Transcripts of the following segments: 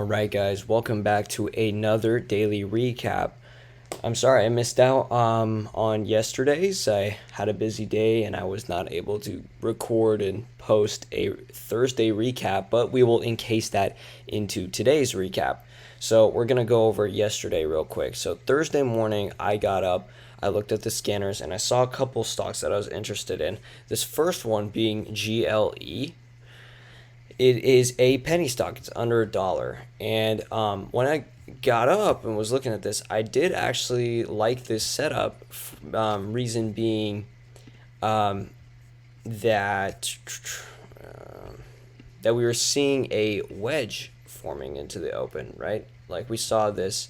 Alright, guys, welcome back to another daily recap. I'm sorry I missed out on yesterday's. I had a busy day and I was not able to record and post a Thursday recap, but we will encase that into today's recap. So, we're going to go over yesterday real quick. So, Thursday morning, I got up, I looked at the scanners, and I saw a couple stocks that I was interested in. This first one being GLE. It is a penny stock. It's under a dollar. And when I got up and was looking at this, I did actually like this setup. Reason being that that we were seeing a wedge forming into the open, right? Like we saw this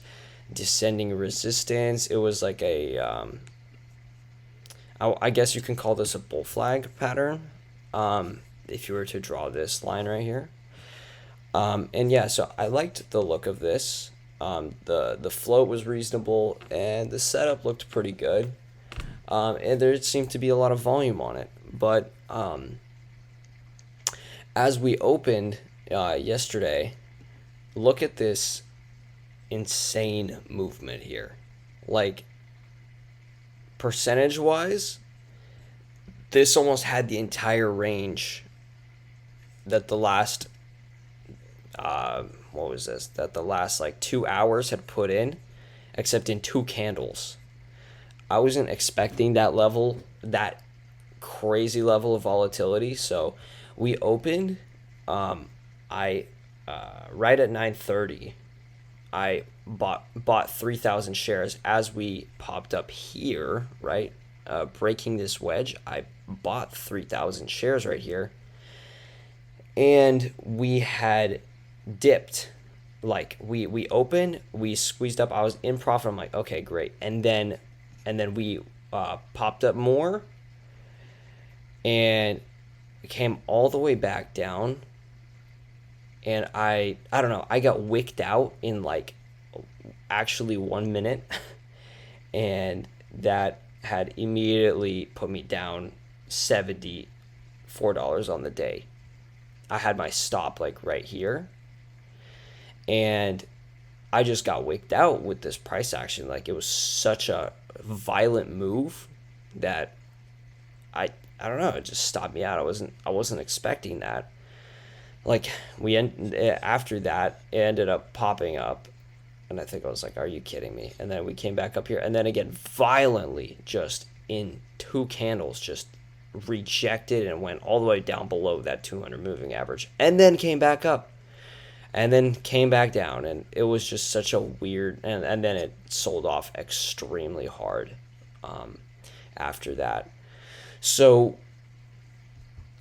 descending resistance. It was like a I guess you can call this a bull flag pattern. If you were to draw this line right here. And yeah, so I liked the look of this. The float was reasonable and the setup looked pretty good. And there seemed to be a lot of volume on it. But as we opened yesterday, look at this insane movement here. Like, percentage wise, this almost had the entire range that the last what was this, that the last like 2 hours had put in, except in two candles. I wasn't expecting that level, that crazy level of volatility. So we opened, I right at 9:30, I bought 3,000 shares. As we popped up here, right, breaking this wedge, I bought 3,000 shares right here. And we had dipped. Like we opened, we squeezed up, I was in profit. I'm like, okay, great. And then we popped up more and came all the way back down. And I don't know, I got wicked out in like actually 1 minute. And that had immediately put me down $74 on the day. I had my stop like right here. And I just got wicked out with this price action. Like, it was such a violent move that I don't know, it just stopped me out. I wasn't expecting that. Like, after that, it ended up popping up. And I think I was like, are you kidding me? And then we came back up here. And then again, violently, just in two candles, just rejected and went all the way down below that 200 moving average. And then came back up. And then came back down. And it was just such a weird... And then it sold off extremely hard after that. So...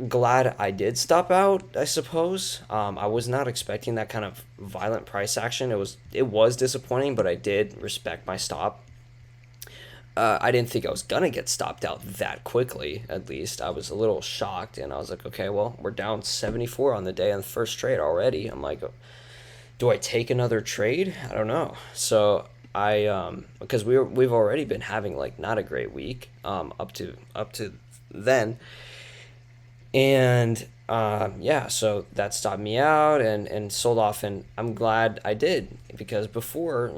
glad I did stop out, I suppose. I was not expecting that kind of violent price action. It was disappointing, but I did respect my stop. I didn't think I was gonna get stopped out that quickly. At least I was a little shocked, and I was like, okay, well, we're down 74 on the day on the first trade already. I'm like, do I take another trade? I don't know. So because we've already been having like not a great week up to then. And yeah, so that stopped me out and sold off, and I'm glad I did, because before,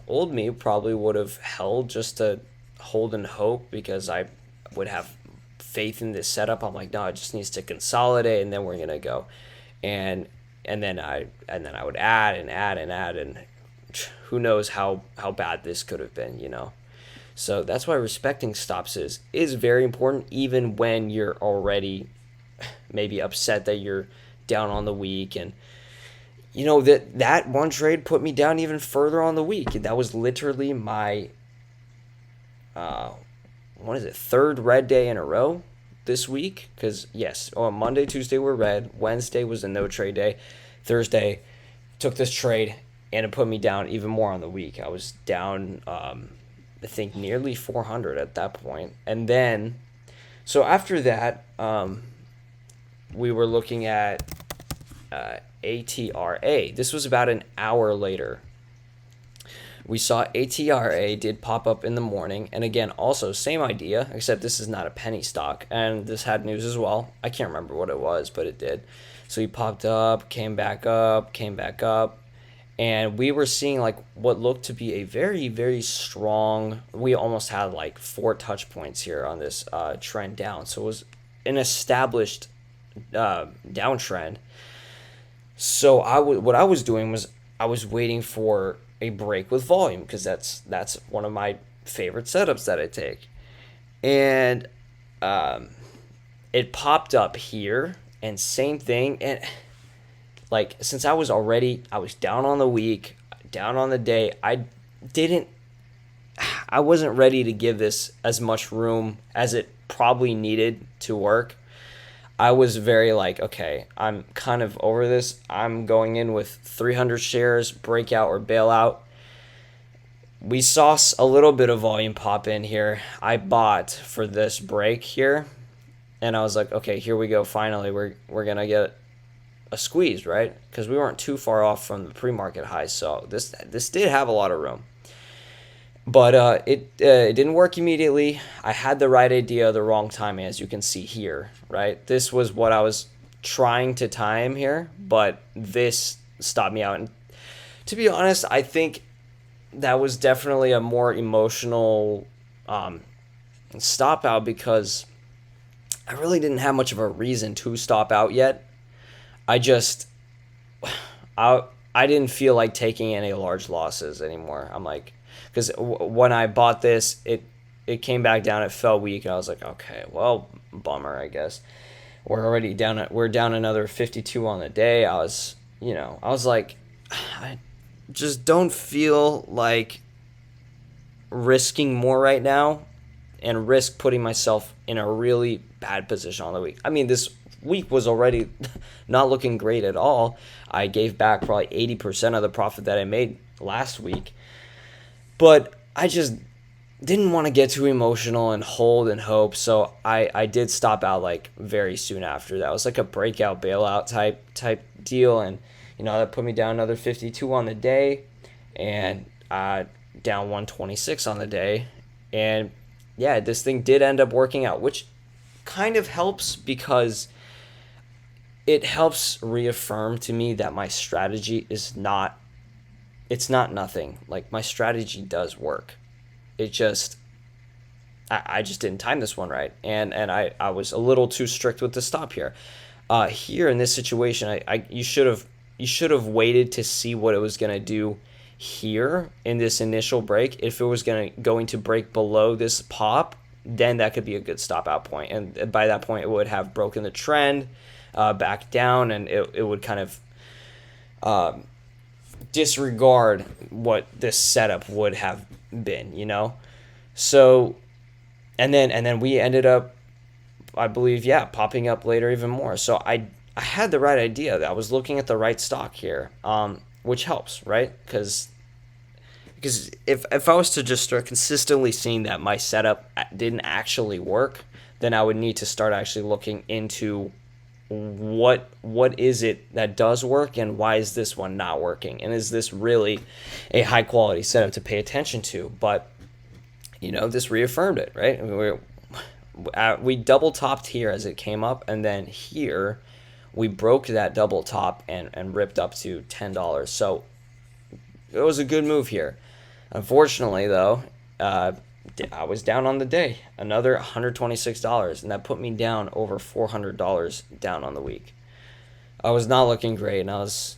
old me probably would have held just to hold and hope, because I would have faith in this setup. I'm like, no, it just needs to consolidate, and then we're gonna go, and then I would add and add and add, and who knows how bad this could have been. So that's why respecting stops is very important, even when you're already maybe upset that you're down on the week. And that one trade put me down even further on the week. That was literally my third red day in a row this week, because yes, on Monday, Tuesday were red, Wednesday was a no trade day, Thursday took this trade and it put me down even more on the week. I was down I think nearly 400 at that point. And then so after that, we were looking at ATRA. This was about an hour later. We saw ATRA did pop up in the morning. And again, also same idea, except this is not a penny stock. And this had news as well. I can't remember what it was, but it did. So he popped up, came back up, and we were seeing like what looked to be a very, very strong. We almost had like 4 touch points here on this trend down, so it was an established downtrend. So what I was doing was I was waiting for a break with volume, because that's one of my favorite setups that I take. And it popped up here, and same thing. And like, since I was down on the week, down on the day, didn't I wasn't ready to give this as much room as it probably needed to work. I was very like, okay, I'm kind of over this. I'm going in with 300 shares, breakout or bailout. We saw a little bit of volume pop in here. I bought for this break here, and I was like, okay, here we go. Finally, we're gonna get a squeeze, right? Because we weren't too far off from the pre-market high, so this did have a lot of room. But it didn't work immediately. I had the right idea, the wrong timing, as you can see here, right? This was what I was trying to time here, but this stopped me out. And to be honest, I think that was definitely a more emotional stop out, because I really didn't have much of a reason to stop out yet. I just, I didn't feel like taking any large losses anymore. I'm like, because when I bought this, it came back down. It fell weak, and I was like, okay, well, bummer, I guess. We're down another 52 on the day. I was like, I just don't feel like risking more right now, and risk putting myself in a really bad position on the week. I mean, this week was already not looking great at all. I gave back probably 80% of the profit that I made last week. But I just didn't want to get too emotional and hold and hope, so I did stop out like very soon after that. It was like a breakout bailout type deal, and that put me down another 52 on the day, and down 126 on the day. And yeah, this thing did end up working out, which kind of helps, because it helps reaffirm to me that my strategy is not, it's not nothing. Like, my strategy does work. It just, I just didn't time this one right, and I was a little too strict with the stop here. Here in this situation, you should have waited to see what it was gonna do here in this initial break. If it was going to break below this pop, then that could be a good stop out point, and by that point it would have broken the trend back down, and it would kind of disregard what this setup would have been. So and then we ended up, I believe, popping up later even more. So I had the right idea. That I was looking at the right stock here, which helps, right? Because if I was to just start consistently seeing that my setup didn't actually work, then I would need to start actually looking into what is it that does work, and why is this one not working, and is this really a high quality setup to pay attention to? But this reaffirmed it, right? I mean, we double topped here as it came up, and then here we broke that double top and ripped up to $10. So it was a good move here. Unfortunately, though, I was down on the day, another $126, and that put me down over $400 down on the week. I was not looking great, and I was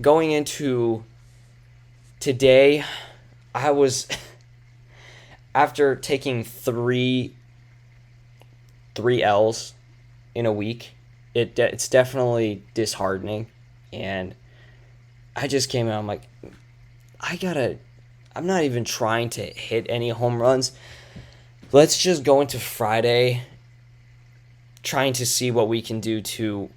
going into today. I was after taking three L's in a week. It's definitely disheartening, and I just came out. I'm like, I'm not even trying to hit any home runs. Let's just go into Friday trying to see what we can do to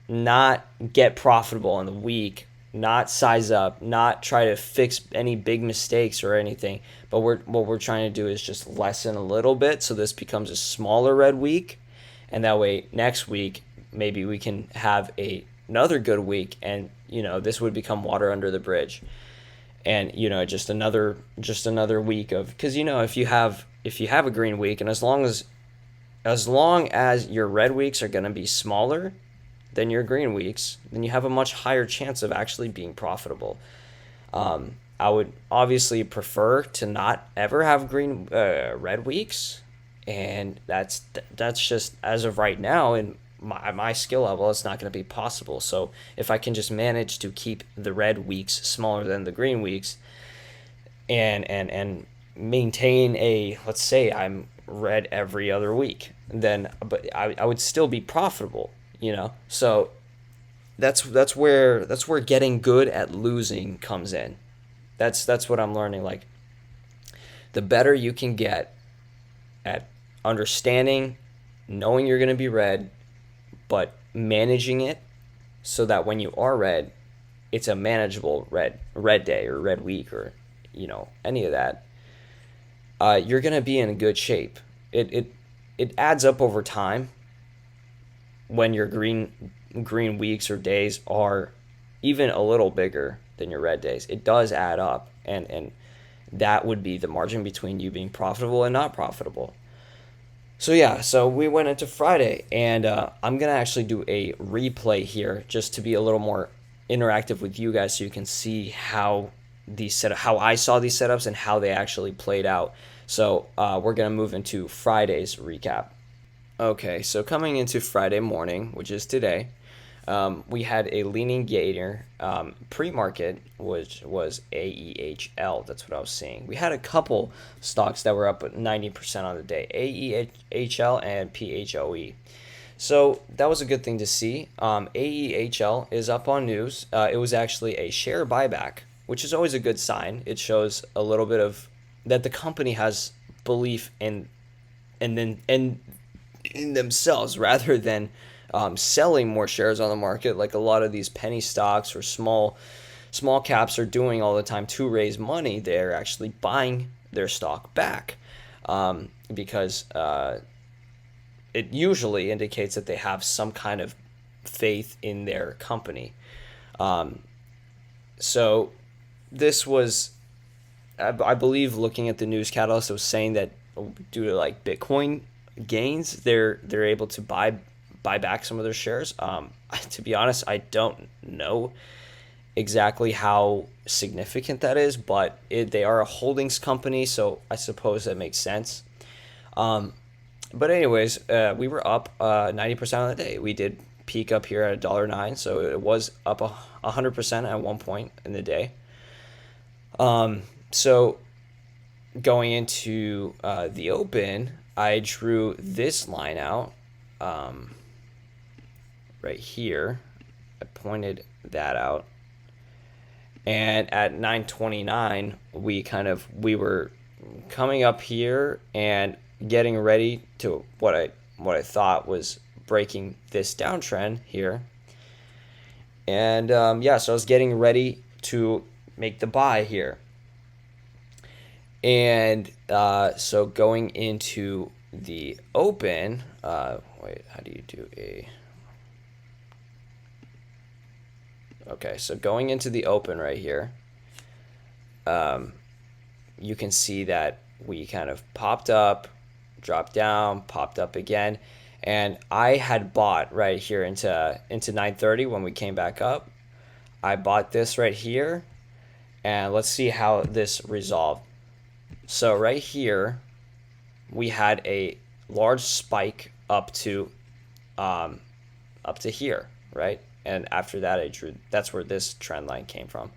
not get profitable in the week, not size up, not try to fix any big mistakes or anything. But what we're trying to do is just lessen a little bit, so this becomes a smaller red week, and that way next week maybe we can have another good week, and this would become water under the bridge. And just another week of, because if you have a green week, and as long as your red weeks are going to be smaller, than your green weeks, then you have a much higher chance of actually being profitable. I would obviously prefer to not ever have red weeks, and that's just as of right now in my skill level, it's not going to be possible. So if I can just manage to keep the red weeks smaller than the green weeks, and maintain a, let's say I'm red every other week, then but I would still be profitable, you know. So that's where getting good at losing comes in. That's what I'm learning. Like, the better you can get at understanding, knowing you're going to be red, but managing it so that when you are red, it's a manageable red day or red week, or any of that. You're going to be in good shape. It adds up over time when your green weeks or days are even a little bigger than your red days. It does add up, and that would be the margin between you being profitable and not profitable. So yeah, so we went into Friday, and I'm gonna actually do a replay here just to be a little more interactive with you guys, so you can see how I saw these setups and how they actually played out. So we're gonna move into Friday's recap. Okay, so coming into Friday morning, which is today, we had a leaning gainer. Pre-market, which was AEHL. That's what I was seeing. We had a couple stocks that were up at 90% on the day, AEHL and PHOE. So that was a good thing to see. AEHL is up on news. It was actually a share buyback, which is always a good sign. It shows a little bit of that the company has belief in themselves, rather than selling more shares on the market like a lot of these penny stocks or small caps are doing all the time to raise money. They're actually buying their stock back, because it usually indicates that they have some kind of faith in their company. So this was, I believe, looking at the news catalyst, it was saying that due to like Bitcoin gains, they're able to buy back some of their shares. To be honest, I don't know exactly how significant that is, but they are a holdings company, so I suppose that makes sense. But anyways, we were up 90% of the day. We did peak up here at $1.09, so it was up 100% at one point in the day. So going into the open, I drew this line out right here. I pointed that out, and at 9:29, we were coming up here and getting ready to what I thought was breaking this downtrend here. And so I was getting ready to make the buy here. And so going into the open, wait, how do you do a... Okay, so going into the open right here, you can see that we kind of popped up, dropped down, popped up again, and I had bought right here into 9:30 when we came back up. I bought this right here, and let's see how this resolved. So right here, we had a large spike up to here, right? And after that, I drew. That's where this trend line came from.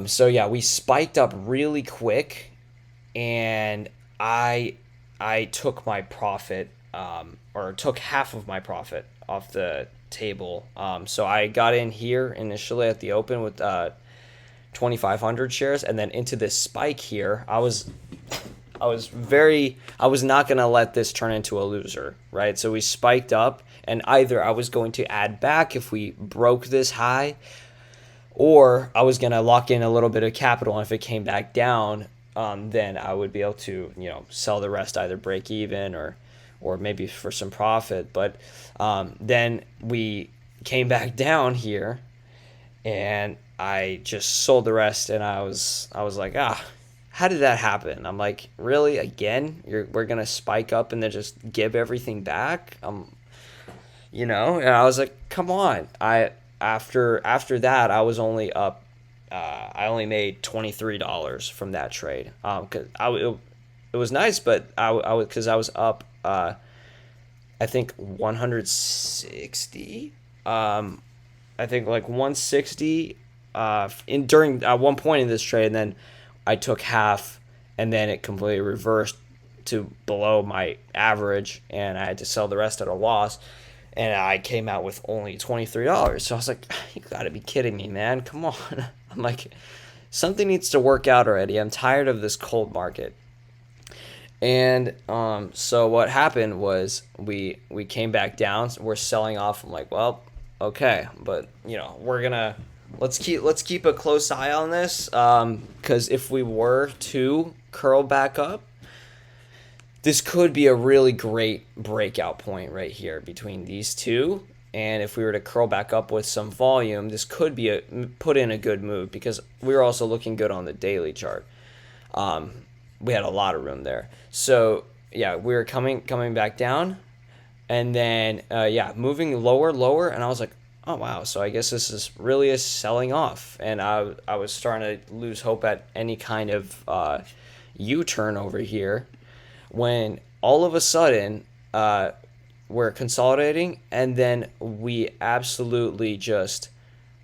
So yeah, we spiked up really quick, and I took my profit, or took half of my profit off the table. So I got in here initially at the open with 2,500 shares, and then into this spike here, I was not going to let this turn into a loser, right? So we spiked up, and either I was going to add back if we broke this high, or I was going to lock in a little bit of capital, and if it came back down, then I would be able to, sell the rest, either break even or maybe for some profit. But then we came back down here, and I just sold the rest, and I was like, how did that happen? I'm like, really? Again? We're going to spike up and then just give everything back? And I was like, come on. After that, I was only up. I only made $23 from that trade. Cause it was nice, but because I was up. I think 160. I think like 160 in during at one point in this trade, and then I took half, and then it completely reversed to below my average, and I had to sell the rest at a loss, and I came out with only $23. So I was like, you gotta be kidding me, man! Come on! I'm like, something needs to work out already. I'm tired of this cold market. And so what happened was we came back down. So we're selling off. I'm like, well, okay, but we're gonna let's keep a close eye on this, because if we were to curl back up, this could be a really great breakout point right here between these two. And if we were to curl back up with some volume, this could be put in a good move, because we were also looking good on the daily chart. We had a lot of room there. So yeah, we were coming back down, and then moving lower, and I was like, oh wow, so I guess this is really a selling off, and I was starting to lose hope at any kind of U-turn over here, when all of a sudden we're consolidating, and then we absolutely just,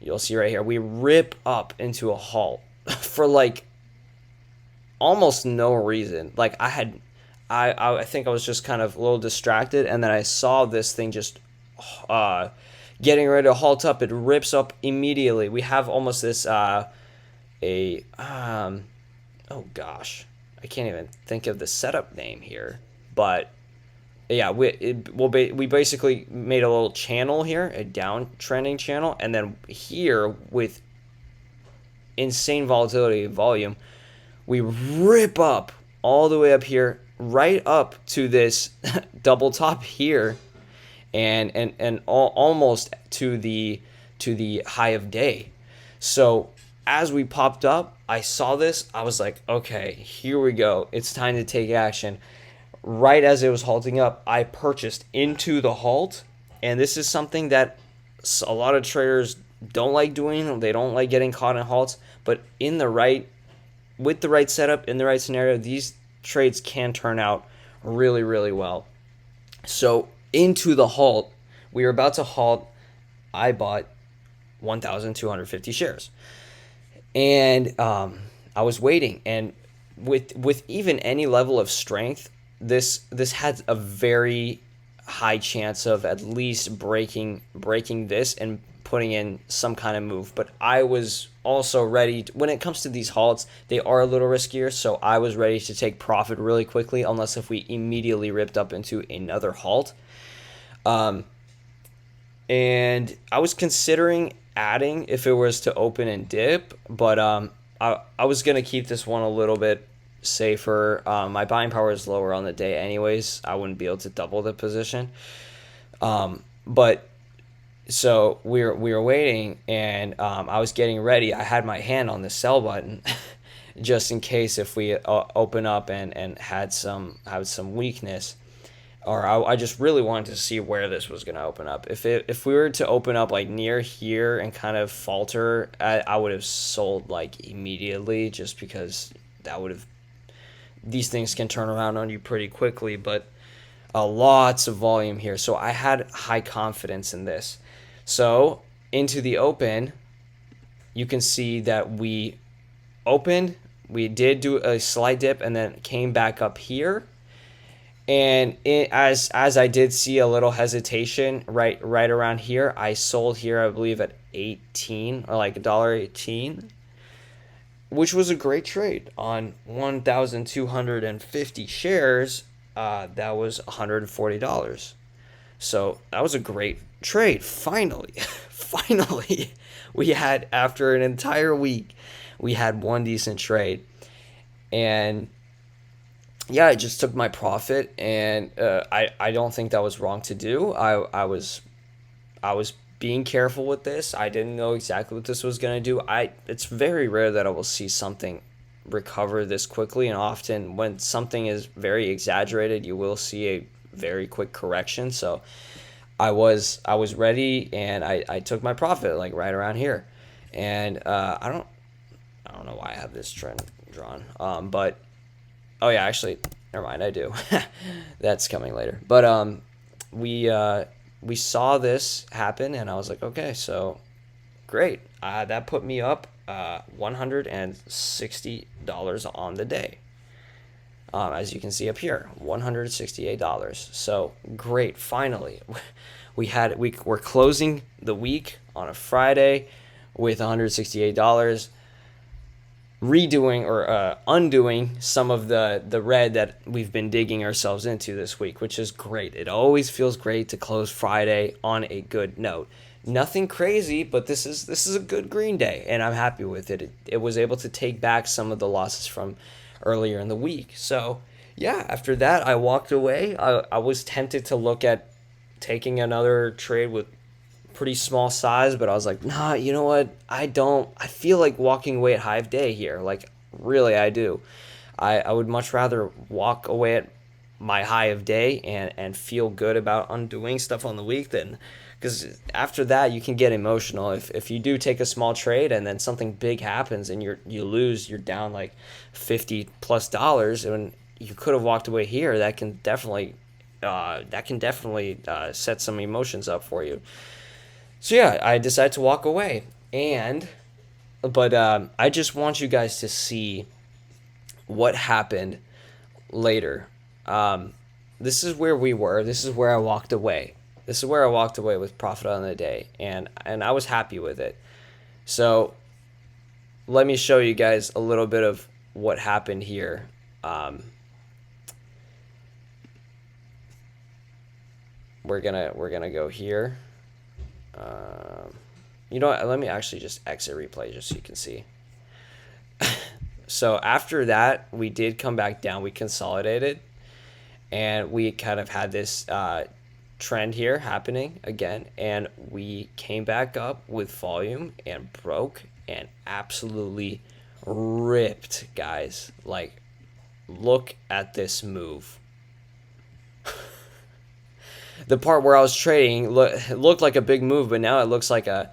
you'll see right here, we rip up into a halt for like almost no reason. Like I think I was just kind of a little distracted, and then I saw this thing just getting ready to halt up. It rips up immediately. We have almost this oh gosh, I can't even think of the setup name here, but yeah, we basically made a little channel here, a downtrending channel, and then here with insane volatility and volume, we rip up all the way up here, right up to this double top here, and almost to the high of day. So as we popped up, I saw this. I was like, okay, here we go. It's time to take action. Right as it was halting up, I purchased into the halt, and this is something that a lot of traders don't like doing. They don't like getting caught in halts, but with the right setup, in the right scenario, these trades can turn out really, really well. So into the halt, we were about to halt. I bought 1,250 shares, and I was waiting. And with even any level of strength, this had a very high chance of at least breaking this and putting in some kind of move. But I was also ready when it comes to these halts, they are a little riskier, so I was ready to take profit really quickly, unless if we immediately ripped up into another halt. And I was considering adding if it was to open and dip, but I was gonna keep this one a little bit safer. My buying power is lower on the day anyways. I wouldn't be able to double the position. But so we were waiting, and I was getting ready. I had my hand on the sell button just in case if we open up and had some weakness, or I just really wanted to see where this was going to open up. If we were to open up like near here and kind of falter, I would have sold like immediately, just because these things can turn around on you pretty quickly. But lots of volume here, so I had high confidence in this. So into the open, you can see that we opened, we did do a slight dip, and then came back up here. And as I did see a little hesitation right around here, I sold here, I believe at 18 or like $1.18, which was a great trade on 1,250 shares. That was $140. So that was a great trade. Finally, we had, after an entire week, we had one decent trade. And yeah, I just took my profit, and I don't think that was wrong to do. I was being careful with this. I didn't know exactly what this was going to do. It's very rare that I will see something recover this quickly, and often when something is very exaggerated, you will see a very quick correction. So I was ready, and I took my profit like right around here. And I don't know why I have this trend drawn. But oh yeah, actually, never mind. I do. That's coming later. But we we saw this happen, and I was like, okay, so great. That put me up $160 on the day. As you can see up here, $168. So great, finally, we're closing the week on a Friday with $168, redoing or undoing some of the red that we've been digging ourselves into this week, which is great. It always feels great to close Friday on a good note. Nothing crazy, but this is a good green day, and I'm happy with it. It was able to take back some of the losses from earlier in the week. So yeah, after that I walked away. I was tempted to look at taking another trade with pretty small size, but I was like, nah, you know what? I feel like walking away at high of day here. Like, really, I do. I would much rather walk away at my high of day and feel good about undoing stuff on the week than, because after that you can get emotional if you do take a small trade and then something big happens and you lose, you're down like $50+ and you could have walked away here. That can definitely set some emotions up for you. So yeah, I decided to walk away, but I just want you guys to see what happened later. This is where we were. This is where I walked away. This is where I walked away with profit on the day, and I was happy with it. So let me show you guys a little bit of what happened here. We're gonna go here. You know what? Let me actually just exit replay just so you can see. So after that, we did come back down. We consolidated, and we kind of had this trend here happening again, and we came back up with volume and broke and absolutely ripped, guys. Like, look at this move. The part where I was trading looked like a big move, but now it looks like an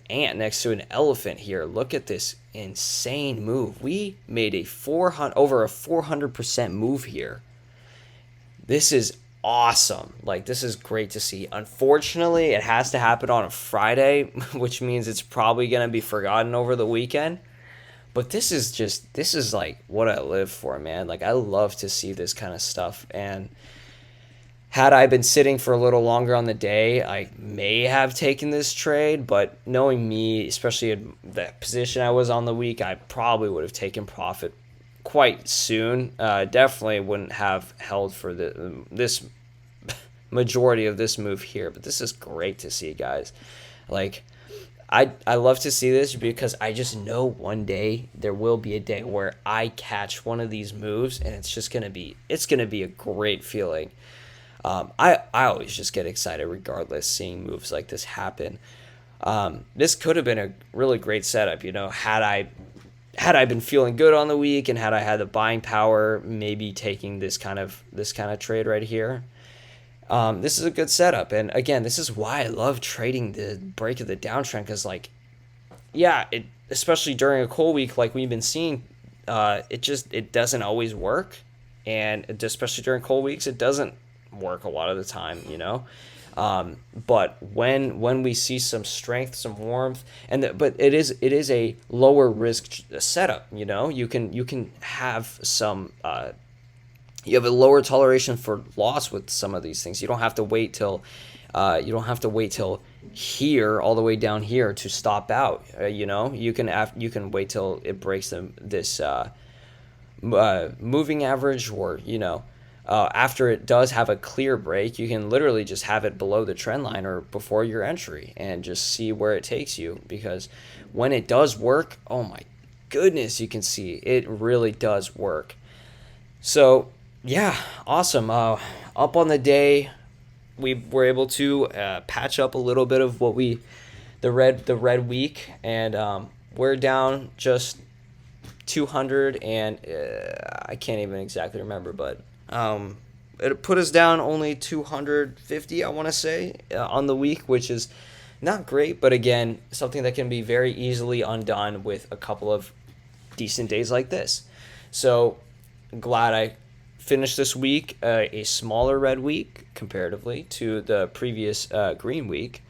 ant next to an elephant here. Look at this insane move. We made over a 400% move here. This is awesome. Like, this is great to see. Unfortunately, it has to happen on a Friday, which means it's probably going to be forgotten over the weekend. But this is like what I live for, man. Like, I love to see this kind of stuff. And had I been sitting for a little longer on the day, I may have taken this trade, but knowing me, especially in the position I was on the week, I probably would have taken profit quite soon. Definitely wouldn't have held for this majority of this move here, but this is great to see, guys. Like, I love to see this because I just know one day there will be a day where I catch one of these moves, and it's gonna be a great feeling. I always just get excited regardless seeing moves like this happen. This could have been a really great setup, had I been feeling good on the week and had I had the buying power, maybe taking this kind of trade right here. This is a good setup, and again, this is why I love trading the break of the downtrend, because especially during a cold week like we've been seeing, it doesn't always work, and especially during cold weeks, it doesn't work a lot of the time, but when we see some strength, some warmth, but it is a lower risk setup. You can have some you have a lower toleration for loss with some of these things. You don't have to wait till here, all the way down here, to stop out. You can wait till it breaks this moving average, or after it does have a clear break, you can literally just have it below the trend line or before your entry and just see where it takes you, because when it does work, oh my goodness, you can see it really does work. So yeah, awesome. Up on the day, we were able to patch up a little bit of the red week, and we're down just 200, and I can't even exactly remember, but it put us down only 250, I want to say, on the week, which is not great, but again, something that can be very easily undone with a couple of decent days like this. So glad I finished this week a smaller red week comparatively to the previous green week.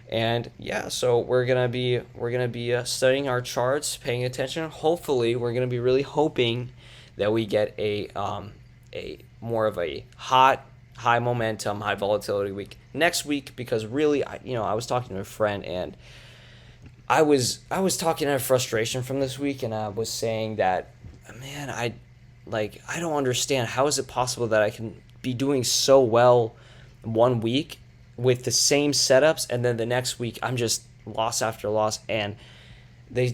And yeah, so we're gonna be studying our charts, paying attention. Hopefully, we're gonna be really hoping that we get a more of a high momentum, high volatility week next week, because really, I was talking to a friend, and I was talking out of frustration from this week, and I was saying that, man, I don't understand, how is it possible that I can be doing so well one week with the same setups, and then the next week I'm just loss after loss. And they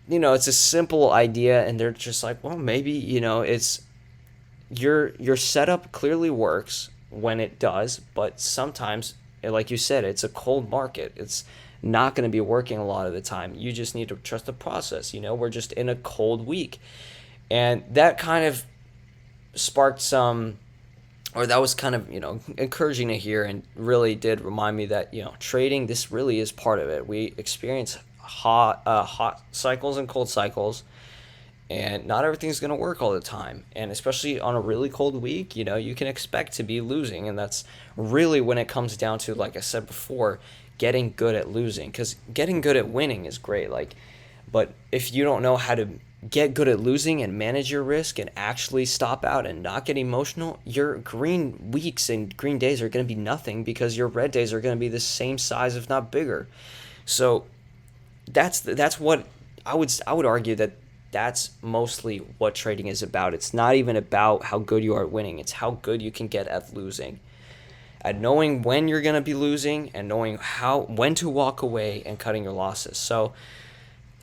it's a simple idea, and they're just like, well, maybe, it's your setup clearly works when it does, but sometimes, like you said, it's a cold market. It's not going to be working a lot of the time. You just need to trust the process. We're just in a cold week. And that kind of sparked some, or that was kind of, encouraging to hear, and really did remind me that, trading, this really is part of it. We experience hot cycles and cold cycles, and not everything's going to work all the time. And especially on a really cold week, you can expect to be losing. And that's really when it comes down to, like I said before, getting good at losing. Because getting good at winning is great. But if you don't know how to get good at losing and manage your risk and actually stop out and not get emotional, your green weeks and green days are going to be nothing, because your red days are going to be the same size, if not bigger. So that's what I would argue, that that's mostly what trading is about. It's not even about how good you are at winning. It's how good you can get at losing, at knowing when you're going to be losing, and knowing when to walk away and cutting your losses. So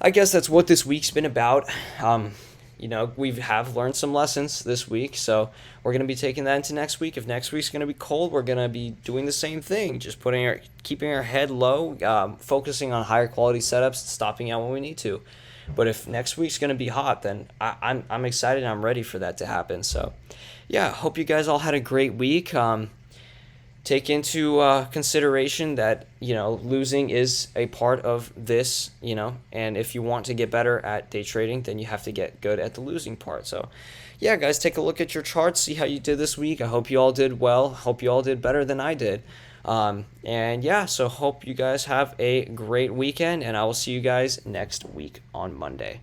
I guess that's what this week's been about. We have learned some lessons this week, so we're going to be taking that into next week. If next week's going to be cold, we're going to be doing the same thing, just keeping our head low, focusing on higher quality setups, stopping out when we need to. But if next week's going to be hot, then I'm excited and I'm ready for that to happen. So yeah, hope you guys all had a great week. Take into consideration that, losing is a part of this, and if you want to get better at day trading, then you have to get good at the losing part. So yeah, guys, take a look at your charts, see how you did this week. I hope you all did well. Hope you all did better than I did. And yeah, so hope you guys have a great weekend, and I will see you guys next week on Monday.